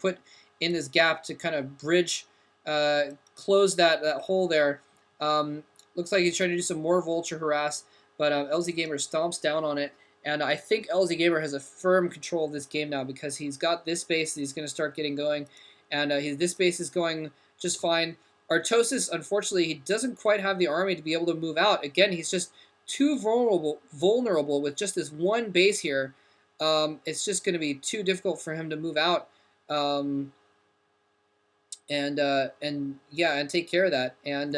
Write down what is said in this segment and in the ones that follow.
put in this gap to kind of bridge, close that hole there. Looks like he's trying to do some more vulture harass, but LzGamer stomps down on it. And I think LzGamer has a firm control of this game now because he's got this base that he's going to start getting going. And this base is going just fine. Artosis, unfortunately, he doesn't quite have the army to be able to move out. Again, he's just too vulnerable with just this one base here. It's just going to be too difficult for him to move out. And take care of that. And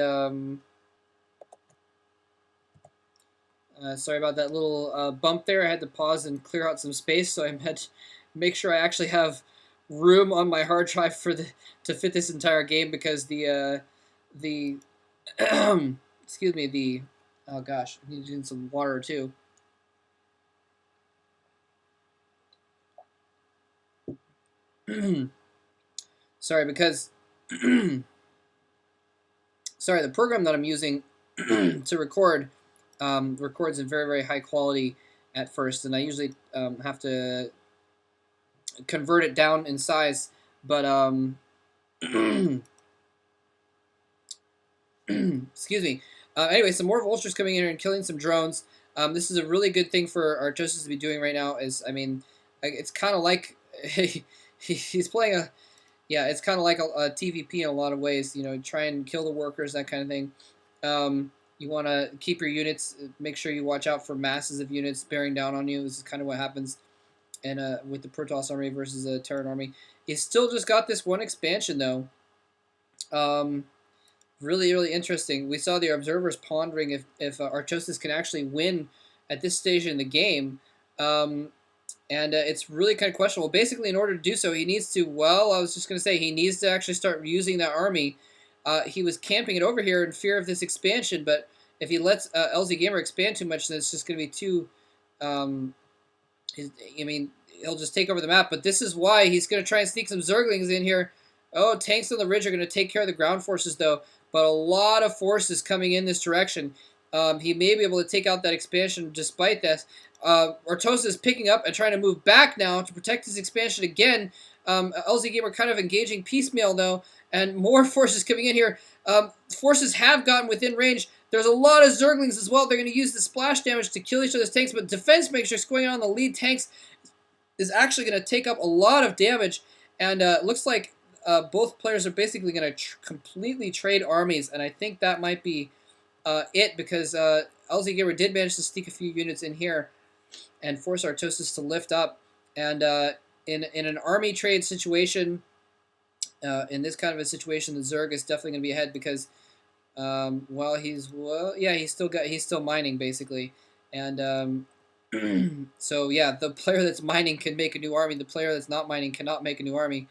sorry about that little bump there. I had to pause and clear out some space, so I had to make sure I actually have room on my hard drive to fit this entire game, because the excuse me, oh gosh, I need to drink some water too. Sorry, because sorry, the program that I'm using to record records in very, very high quality at first, and I usually have to convert it down in size, but excuse me. Anyway, some more vultures coming in here and killing some drones. This is a really good thing for Artosis to be doing right now. It's kind of like he's playing a, yeah, it's kind of like a TVP in a lot of ways. You know, try and kill the workers, that kind of thing. You want to keep your units, make sure you watch out for masses of units bearing down on you. This is kind of what happens with the Protoss army versus the Terran army. He's still just got this one expansion, though. Really, really interesting. We saw the observers pondering if Artosis can actually win at this stage in the game. It's really kind of questionable. Basically, in order to do so, he needs to, well, I was just going to say, he needs to actually start using that army. He was camping it over here in fear of this expansion, but if he lets LzGamer expand too much, then it's just going to be too... I mean, he'll just take over the map, but this is why he's going to try and sneak some Zerglings in here. Oh, tanks on the ridge are going to take care of the ground forces, though, but a lot of forces coming in this direction. He may be able to take out that expansion despite this. Artosis is picking up and trying to move back now to protect his expansion again. LzGamer kind of engaging piecemeal, though, and more forces coming in here. Forces have gotten within range. There's a lot of Zerglings as well. They're going to use the splash damage to kill each other's tanks, but defense matrix going on the lead tanks is actually going to take up a lot of damage, and looks like both players are basically going to completely trade armies, and I think that might be it, because LzGamer did manage to sneak a few units in here and force Artosis to lift up, and in an army trade situation, in this kind of a situation, the Zerg is definitely going to be ahead, because he's still mining basically, and so yeah, the player that's mining can make a new army. The player that's not mining cannot make a new army,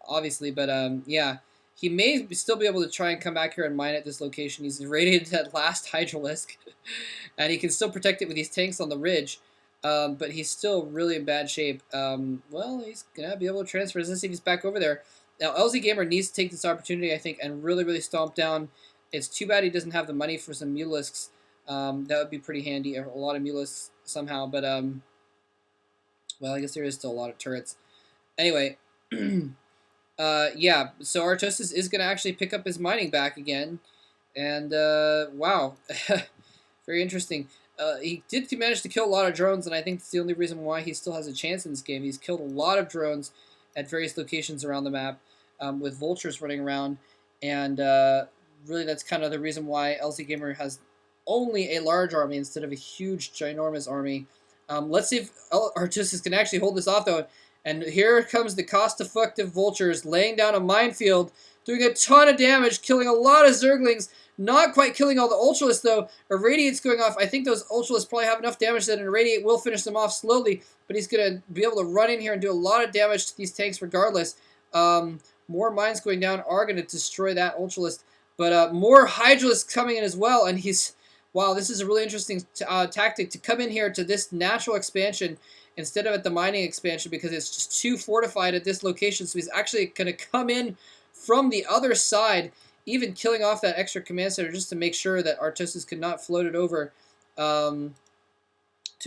obviously. But yeah, he may still be able to try and come back here and mine at this location. He's irradiated that last Hydralisk, and he can still protect it with these tanks on the ridge. But he's still really in bad shape. Well, he's gonna be able to transfer. Let's see if he's back over there. Now, LzGamer needs to take this opportunity, I think, and really, really stomp down. It's too bad he doesn't have the money for some Mulisks. That would be pretty handy, a lot of Mulisks somehow, but, well, I guess there is still a lot of turrets. Anyway, yeah, so Artosis is going to actually pick up his mining back again, and, wow, very interesting. He did manage to kill a lot of drones, and I think that's the only reason why he still has a chance in this game. He's killed a lot of drones at various locations around the map, with vultures running around, and really that's kind of the reason why LzGamer has only a large army instead of a huge, ginormous army. Let's see if Artosis can actually hold this off, though. And here comes the cost-effective vultures laying down a minefield, doing a ton of damage, killing a lot of Zerglings. Not quite killing all the Ultralists, though. Irradiate's going off. I think those Ultralists probably have enough damage that an Irradiate will finish them off slowly, but he's going to be able to run in here and do a lot of damage to these tanks regardless. More mines going down are going to destroy that Ultralist, but more Hydralisks coming in as well, and he's... Wow, this is a really interesting tactic to come in here to this natural expansion instead of at the mining expansion, because it's just too fortified at this location, so he's actually going to come in from the other side, even killing off that extra command center just to make sure that Artosis could not float it over to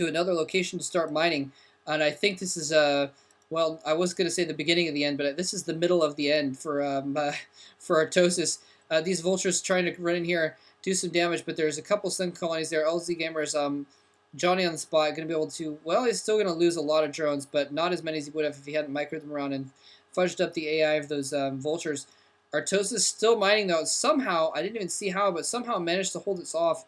another location to start mining. And I think this is Well, I was going to say the beginning of the end, but this is the middle of the end for Artosis. These vultures trying to run in here, do some damage, but there's a couple sun colonies there. LzGamer's Johnny on the spot, going to be able to. Well, he's still going to lose a lot of drones, but not as many as he would have if he hadn't microed them around and fudged up the AI of those vultures. Artosis still mining though. Somehow, I didn't even see how, but somehow managed to hold it off.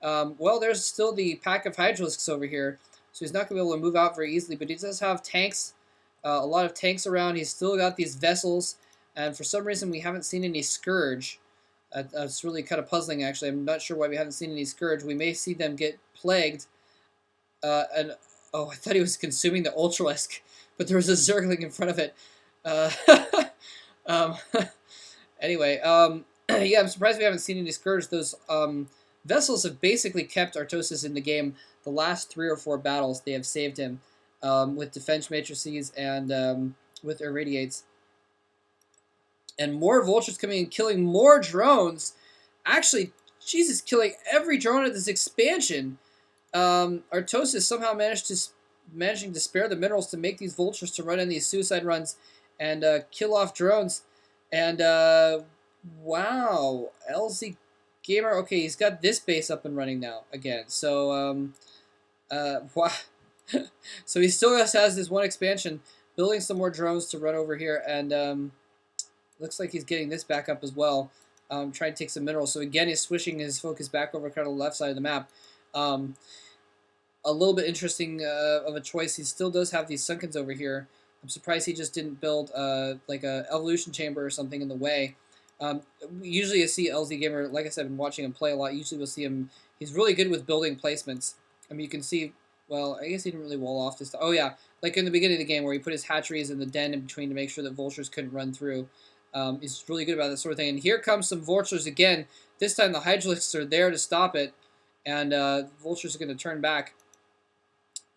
Well, there's still the pack of Hydralisks over here, so he's not going to be able to move out very easily, but he does have tanks. A lot of tanks around. He's still got these vessels, and for some reason we haven't seen any Scourge. That's really kind of puzzling, actually. I'm not sure why we haven't seen any Scourge. We may see them get plagued. And oh, I thought he was consuming the Ultralisk, but there was a Zergling in front of it. Uh, um, anyway, yeah, I'm surprised we haven't seen any Scourge. Those vessels have basically kept Artosis in the game. The last 3 or 4 battles, they have saved him. With defense matrices and with irradiates. And more vultures coming in, killing more drones. Actually, Jesus, killing every drone at this expansion. Artosis somehow managing to spare the minerals to make these vultures to run in these suicide runs and kill off drones. And wow, LzGamer. Okay, he's got this base up and running now again. So wow. So he still has this one expansion, building some more drones to run over here, and looks like he's getting this back up as well, trying to take some minerals. So again, he's switching his focus back over kind of the left side of the map. A little bit interesting of a choice. He still does have these Sunkens over here. I'm surprised he just didn't build like a evolution chamber or something in the way. Usually you see LzGamer, like I said, I've been watching him play a lot. Usually we'll see him, he's really good with building placements. I mean, you can see, well, I guess he didn't really wall off this time. Oh, yeah, like in the beginning of the game where he put his hatcheries in the den in between to make sure that vultures couldn't run through. He's really good about that sort of thing. And here comes some vultures again. This time the Hydralisks are there to stop it, and vultures are going to turn back,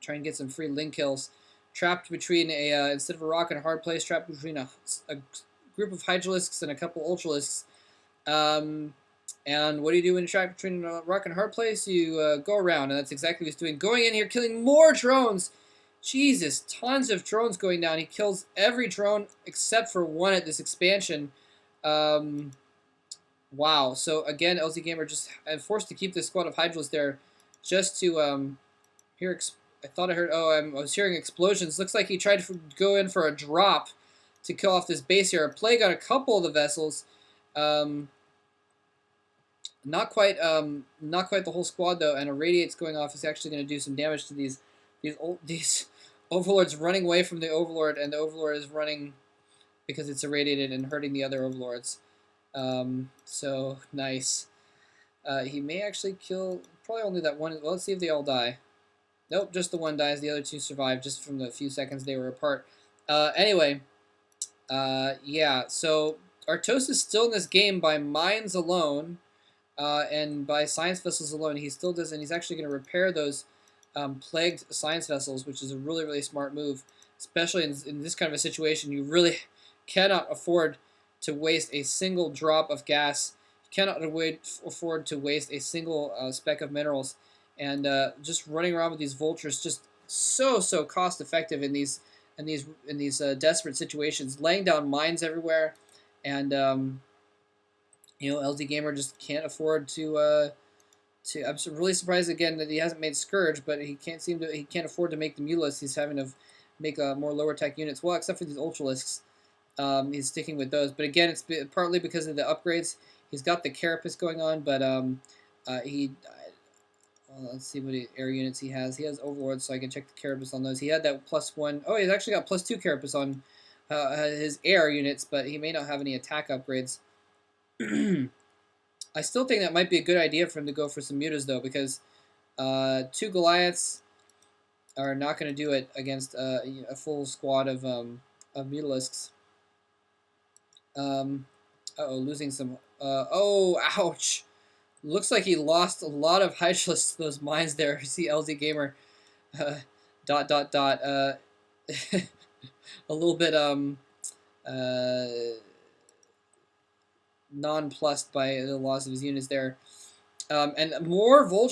try and get some free link kills. Trapped between a, instead of a rock and a hard place, trapped between a group of Hydralisks and a couple Ultralisks. And what do you do when you're trapped between a rock and a hard place? You go around, and that's exactly what he's doing. Going in here, killing more drones. Jesus, tons of drones going down. He kills every drone except for one at this expansion. Wow. So again, LzGamer just forced to keep this squad of Hydralisks there just to hear. I thought I heard. Oh, I was hearing explosions. Looks like he tried to go in for a drop to kill off this base here. A plague on a couple of the vessels. Not quite the whole squad though, and a radiate's going off is actually going to do some damage to these overlords running away from the overlord, and the overlord is running because it's irradiated and hurting the other overlords. So nice. He may actually kill probably only that one. Well, let's see if they all die. Nope, just the one dies. The other 2 survive just from the few seconds they were apart. Anyway, yeah. So Artosis is still in this game by mines alone. And by science vessels alone, he still doesn't. He's actually going to repair those plagued science vessels, which is a really, really smart move, especially in this kind of a situation. You really cannot afford to waste a single drop of gas. You cannot afford to waste a single speck of minerals. And just running around with these vultures, just so cost effective in these desperate situations, laying down mines everywhere, and you know, LzGamer just can't afford to. I'm really surprised again that he hasn't made Scourge, but he can't afford to make the Mutalisks. He's having to make more lower tech units. Well, except for these Ultralisks, he's sticking with those. But again, it's partly because of the upgrades. He's got the Carapace going on, but let's see what air units he has. He has Overlords, so I can check the Carapace on those. He had that +1. Oh, he's actually got +2 Carapace on his air units, but he may not have any attack upgrades. I still think that might be a good idea for him to go for some mutas, though, because 2 Goliaths are not going to do it against a full squad of Mutalisks. Uh-oh, losing some... oh, ouch! Looks like he lost a lot of Hydralisks to those mines there. You see LzGamer... a little bit... nonplussed by the loss of his units there. And more vultures